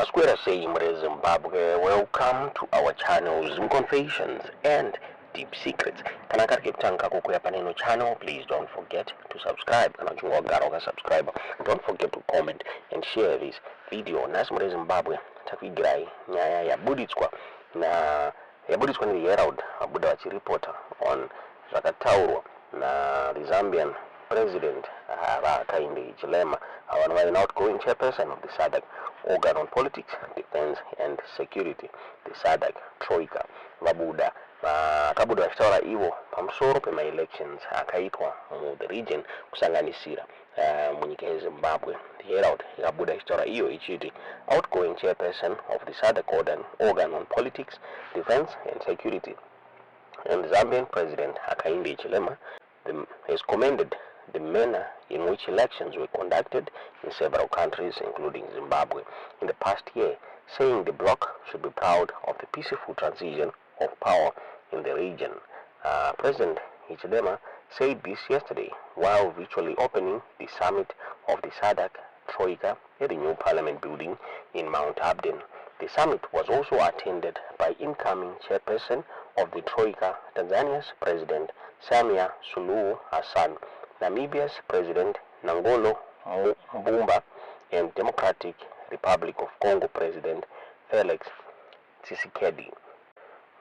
Square saying Zimbabwe, welcome to our channel Zim Confessions and Deep Secrets. Kana karike kutanga kukuya PaNhau channel, please don't forget to subscribe. Kana chungwa subscribe. Don't forget to comment and share this video. Nasi muri Zimbabwe takuigirai nyaya yabuditswa na yabuditswa ni Herald abuda vachiripota on Zvaataura na the Zambian President Hakainde Hichilema, an outgoing chairperson of the Sadc organ on politics, defense and security, the Sadc Troika. Vabuda vakabuda vachitaura ivo pamusoro pema-elections akaitwa mu the region kusanganisira munyika yeZimbabwe. The Herald yakabuda ichitaura iyo ichiti outgoing chairperson of the Sadc organ on politics, defense and security, and the Zambian President Hakainde Hichilema has commended the manner in which elections were conducted in several countries, including Zimbabwe, in the past year, saying the bloc should be proud of the peaceful transition of power in the region. President Hichilema said this yesterday while virtually opening the summit of the Sadc Troika at the new Parliament building in Mount Abden. The summit was also attended by incoming chairperson of the Troika, Tanzania's President Samia Suluhu Hassan, Namibia's President Nangolo Mbumba, and Democratic Republic of Congo President Felix Tshisekedi.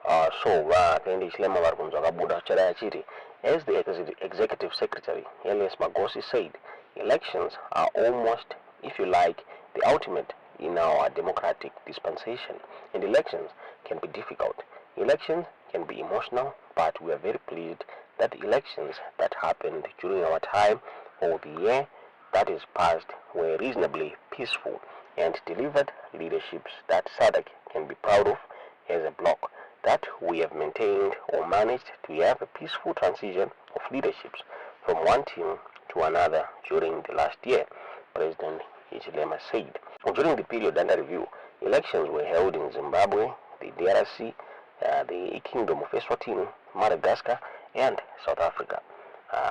Hakainde Hichilema varibvunzwa kabuda chadai achiti, as the Executive Secretary Elias Magosi said, elections are almost, if you like, the ultimate in our democratic dispensation, and elections can be difficult. Elections can be emotional, but we are very pleased that the elections that happened during our time or the year that is past were reasonably peaceful and delivered leaderships that Sadc can be proud of as a bloc, that we have maintained or managed to have a peaceful transition of leaderships from one team to another during the last year, President Hichilema said. During the period under review, elections were held in Zimbabwe, the DRC, the Kingdom of Eswatini, Madagascar, and South Africa.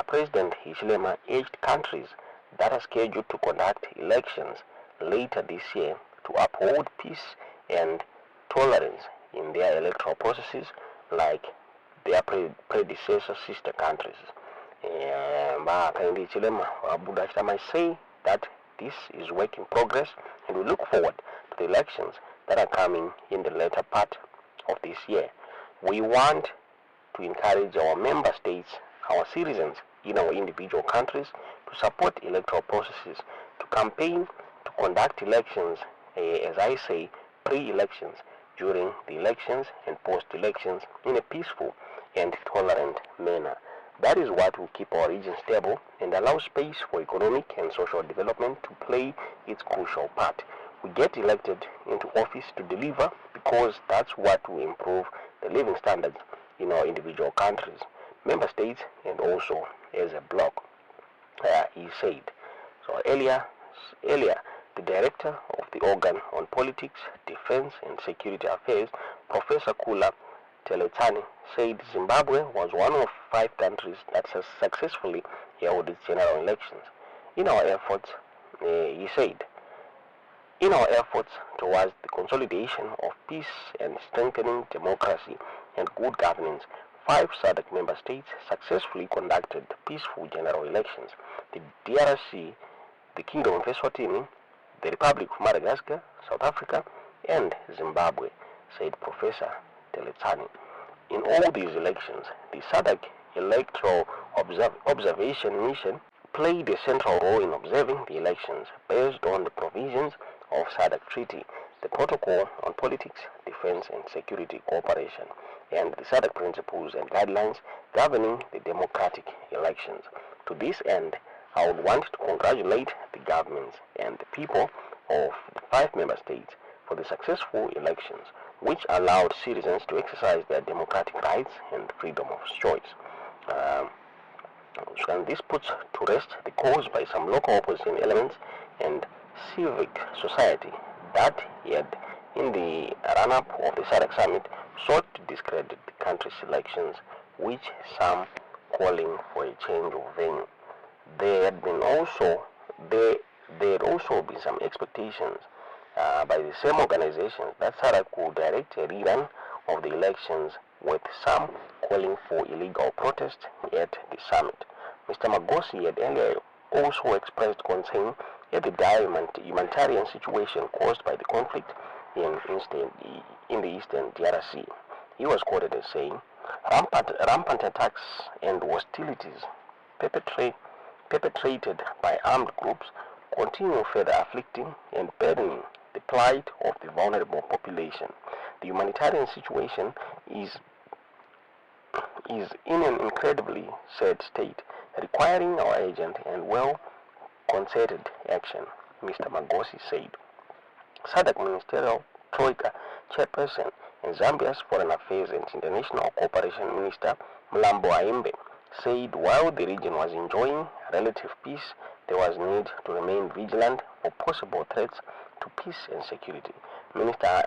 President Hichilema urged countries that are scheduled to conduct elections later this year to uphold peace and tolerance in their electoral processes like their predecessor sister countries. Hakainde Hichilema might say that this is work in progress, and we look forward to the elections that are coming in the later part of this year. We want to encourage our member states, our citizens in our individual countries, to support electoral processes, to campaign, to conduct elections, as I say, pre-elections, during the elections and post-elections in a peaceful and tolerant manner. That is what will keep our region stable and allow space for economic and social development to play its crucial part. We get elected into office to deliver because that's what will improve the living standards in our individual countries, member states, and also as a bloc, he said. So earlier, the director of the organ on politics, defense, and security affairs, Professor Kula Teletsani, said Zimbabwe was one of 5 countries that has successfully held its general elections. In our efforts, he said, in our efforts towards the consolidation of peace and strengthening democracy and good governance, 5 Sadc member states successfully conducted peaceful general elections. The DRC, the Kingdom of Eswatini, the Republic of Madagascar, South Africa, and Zimbabwe, said Professor Teletsani. In all these elections, the Sadc Electoral Observation Mission played a central role in observing the elections based on the provisions of Sadc Treaty, the Protocol on Politics, Defense and Security Cooperation, and the Sadc Principles and Guidelines governing the democratic elections. To this end, I would want to congratulate the governments and the people of the 5 member states for the successful elections, which allowed citizens to exercise their democratic rights and freedom of choice. And this puts to rest the cause by some local opposition elements and civic society that had, in the run-up of the Sadc summit, sought to discredit the country's elections, which some calling for a change of venue. There had also been some expectations by the same organizations that Sadc would direct a rerun of the elections, with some calling for illegal protest at the summit. Mr. Magosi had earlier also expressed concern at the dire humanitarian situation caused by the conflict in the eastern DRC. He was quoted as saying, rampant attacks and hostilities perpetrated by armed groups continue further afflicting and burdening the plight of the vulnerable population. The humanitarian situation is in an incredibly sad state, requiring our urgent and well-concerted action, Mr. Magosi said. Sadc Ministerial Troika Chairperson and Zambia's Foreign Affairs and International Cooperation Minister Mlambo Aimbe said while the region was enjoying relative peace, there was need to remain vigilant for possible threats to peace and security. Minister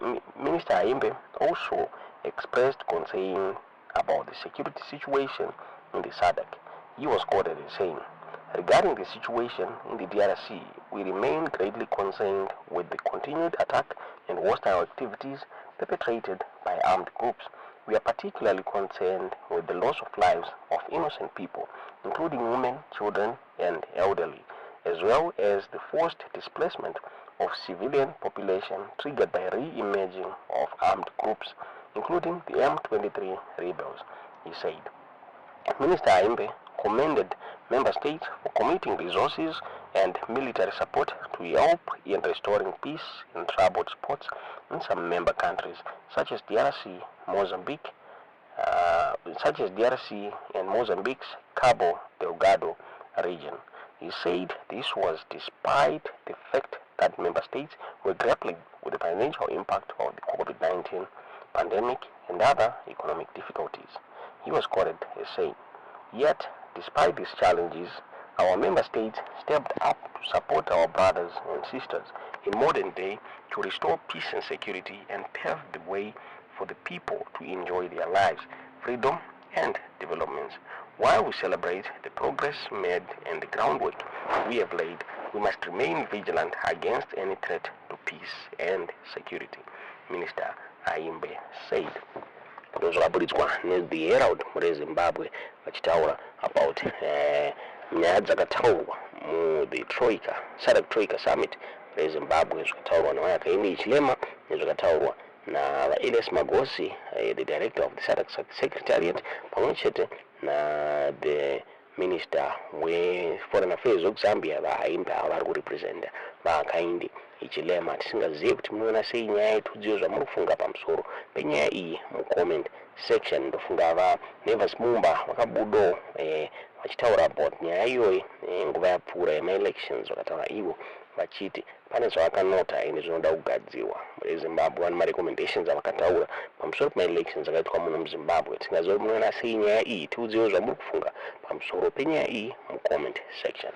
Aimbe also expressed concern about the security situation in the Sadc. He was quoted as saying, regarding the situation in the DRC, we remain greatly concerned with the continued attack and hostile activities perpetrated by armed groups. We are particularly concerned with the loss of lives of innocent people, including women, children, and elderly, as well as the forced displacement of civilian population triggered by re-emerging of armed groups, including the M23 rebels, he said. Minister Aimbe commended member states for committing resources and military support to help in restoring peace in troubled spots in some member countries, such as DRC and Mozambique's Cabo Delgado region. He said this was despite the fact that member states were grappling with the financial impact of the COVID-19 pandemic and other economic difficulties. He was quoted as saying, yet, despite these challenges, our member states stepped up to support our brothers and sisters in modern day to restore peace and security and pave the way for the people to enjoy their lives, freedom, and developments. While we celebrate the progress made and the groundwork we have laid, we must remain vigilant against any threat to peace and security, Minister Aimbe said. The Herald muri Zimbabwe vachitaura about nyaya dzakataurwa the Troika, Sadc Troika Summit muri Zimbabwe, zvakataurwa naHakainde Hichilema nezvakataurwa naElias Magosi, the director of the Sadc Secretariat, pamwechete na the Minister weForeign Affairs weZambia vaAimbe avari kurepresenta vaHakainde Hichilema. Tisingazive kuti munoona sei nyaya yetudziwo zvamuri kufunga pamusoro penyaya iyi mucomment section. Ndofunga Nevers Mumba vakabudo vachitaura about nyaya iyoyi nguva yapfuura yema-elections, vakataura ivo vachiti pane zvavakanota ende zvinoda kugadzirwa muri Zimbabwe. Vane ma-recommendations avakataura pamusoro pema-elections akaitwa muno muZimbabwe. Tisingazive kuti munoona sei nyaya iyi, tiudziwo zvamuri kufunga pamusoro penyaya iyi mucomment section.